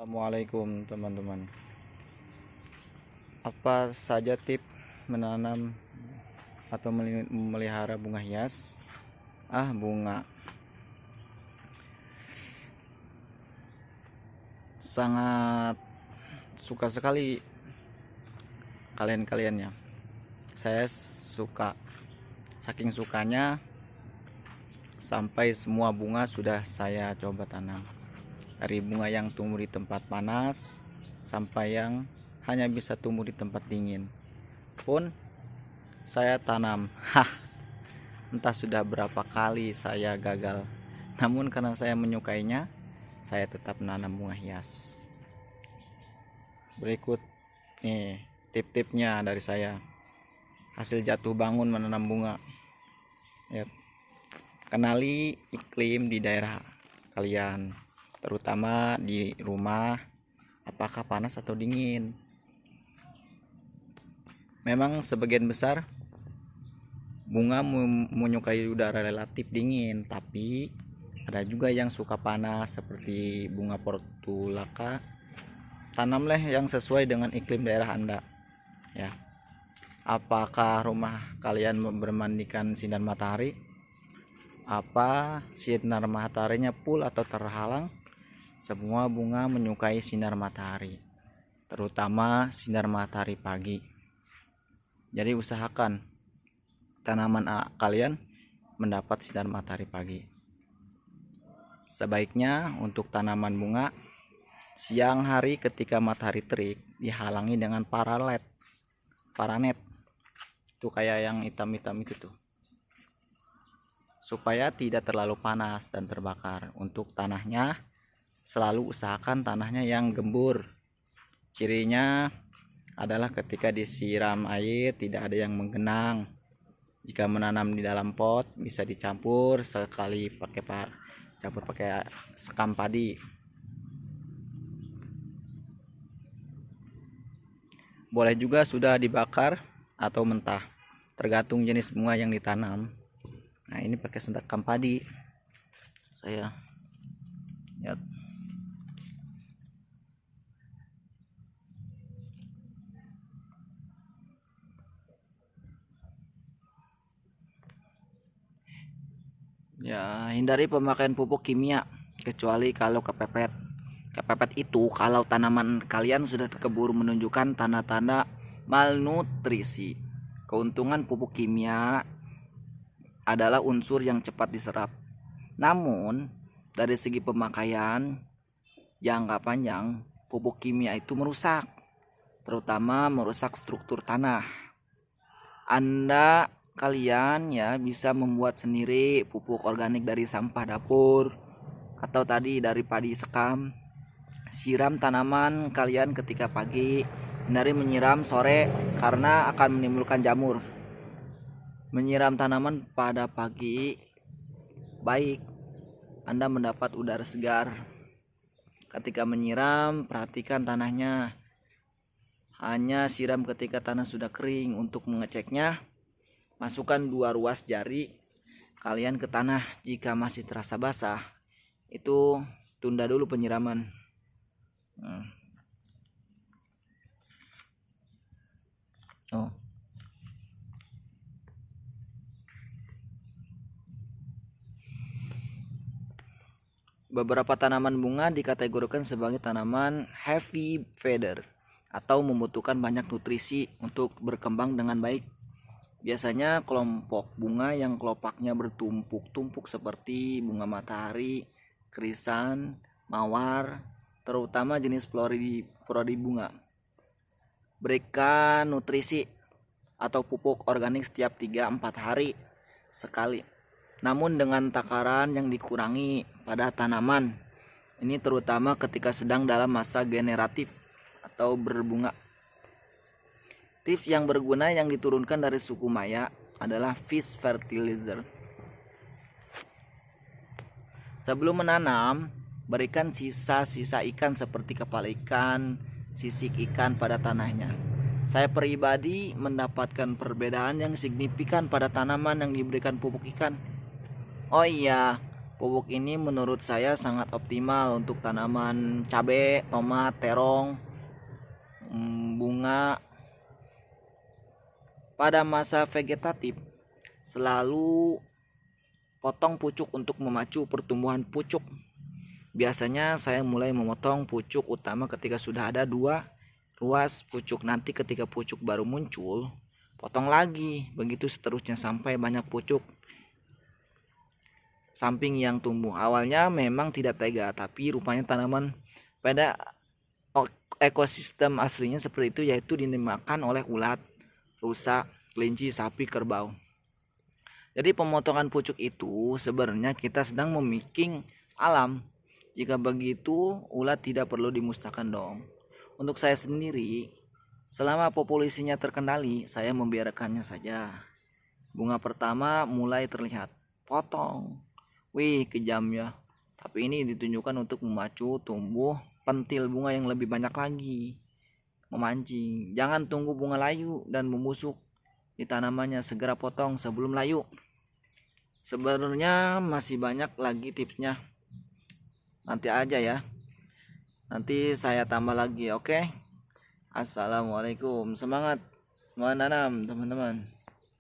Assalamualaikum teman-teman. Apa saja tips menanam atau memelihara bunga hias? Bunga sangat suka sekali kalian-kaliannya. Saya suka, saking sukanya sampai semua bunga sudah saya coba tanam. Dari bunga yang tumbuh di tempat panas sampai yang hanya bisa tumbuh di tempat dingin pun saya tanam. Entah sudah berapa kali saya gagal, namun karena saya menyukainya, saya tetap menanam bunga hias. Berikut nih tip-tipnya dari saya. Hasil jatuh bangun menanam bunga. Kenali iklim di daerah kalian, terutama di rumah, apakah panas atau dingin. Memang sebagian besar bunga menyukai udara relatif dingin, tapi ada juga yang suka panas seperti bunga portulaca. Tanamlah yang sesuai dengan iklim daerah Anda ya. Apakah rumah kalian bermandikan sinar matahari? Apa sinar mataharinya full atau terhalang? Semua bunga menyukai sinar matahari, terutama sinar matahari pagi. Jadi usahakan tanaman kalian mendapat sinar matahari pagi. Sebaiknya untuk tanaman bunga, siang hari ketika matahari terik dihalangi dengan paranet. Itu kayak yang hitam-hitam itu tuh, supaya tidak terlalu panas dan terbakar. Untuk tanahnya, selalu usahakan tanahnya yang gembur. Cirinya adalah ketika disiram air tidak ada yang menggenang. Jika menanam di dalam pot, bisa dicampur sekali pakai sekam padi. Boleh juga sudah dibakar atau mentah, tergantung jenis bunga yang ditanam. Nah, ini pakai sekam padi saya lihat. Ya, hindari pemakaian pupuk kimia kecuali kalau kepepet. Kepepet itu kalau tanaman kalian sudah keburu menunjukkan tanda-tanda malnutrisi. Keuntungan pupuk kimia adalah unsur yang cepat diserap. Namun, dari segi pemakaian jangka panjang, pupuk kimia itu merusak, terutama merusak struktur tanah. Kalian ya bisa membuat sendiri pupuk organik dari sampah dapur atau tadi dari padi sekam. Siram tanaman kalian ketika pagi, hindari menyiram sore karena akan menimbulkan jamur. Menyiram tanaman pada pagi baik, Anda mendapat udara segar. Ketika menyiram, perhatikan tanahnya. Hanya siram ketika tanah sudah kering. Untuk mengeceknya, masukkan 2 ruas jari kalian ke tanah. Jika masih terasa basah, itu tunda dulu penyiraman. Beberapa tanaman bunga dikategorikan sebagai tanaman heavy feeder atau membutuhkan banyak nutrisi untuk berkembang dengan baik. Biasanya kelompok bunga yang kelopaknya bertumpuk-tumpuk seperti bunga matahari, krisan, mawar, terutama jenis prodi bunga. Berikan nutrisi atau pupuk organik setiap 3-4 hari sekali. Namun dengan takaran yang dikurangi pada tanaman. Ini terutama ketika sedang dalam masa generatif atau berbunga. Tips yang berguna yang diturunkan dari suku Maya adalah fish fertilizer. Sebelum menanam, berikan sisa-sisa ikan seperti kepala ikan, sisik ikan pada tanahnya. Saya pribadi mendapatkan perbedaan yang signifikan pada tanaman yang diberikan pupuk ikan. Oh iya, Pupuk ini menurut saya sangat optimal untuk tanaman cabai, tomat, terong, bunga. Pada masa vegetatif, selalu potong pucuk untuk memacu pertumbuhan pucuk. Biasanya saya mulai memotong pucuk utama ketika sudah ada 2 ruas pucuk. Nanti ketika pucuk baru muncul, potong lagi, begitu seterusnya sampai banyak pucuk samping yang tumbuh. Awalnya memang tidak tega, tapi rupanya tanaman pada ekosistem aslinya seperti itu, yaitu dimakan oleh ulat, rusa, kelinci, sapi, kerbau. Jadi pemotongan pucuk itu sebenarnya kita sedang memiking alam. Jika begitu, ulat tidak perlu dimusnahkan dong. Untuk saya sendiri, selama populasinya terkendali, saya membiarkannya saja. Bunga pertama mulai terlihat, potong. Wih, kejam ya. Tapi ini ditunjukkan untuk memacu tumbuh pentil bunga yang lebih banyak lagi. Memancing. Jangan tunggu bunga layu dan membusuk di tanamannya, segera potong sebelum layu. Sebenarnya masih banyak lagi tipsnya. Nanti aja ya. Nanti saya tambah lagi, oke? Assalamualaikum. Semangat menanam, teman-teman.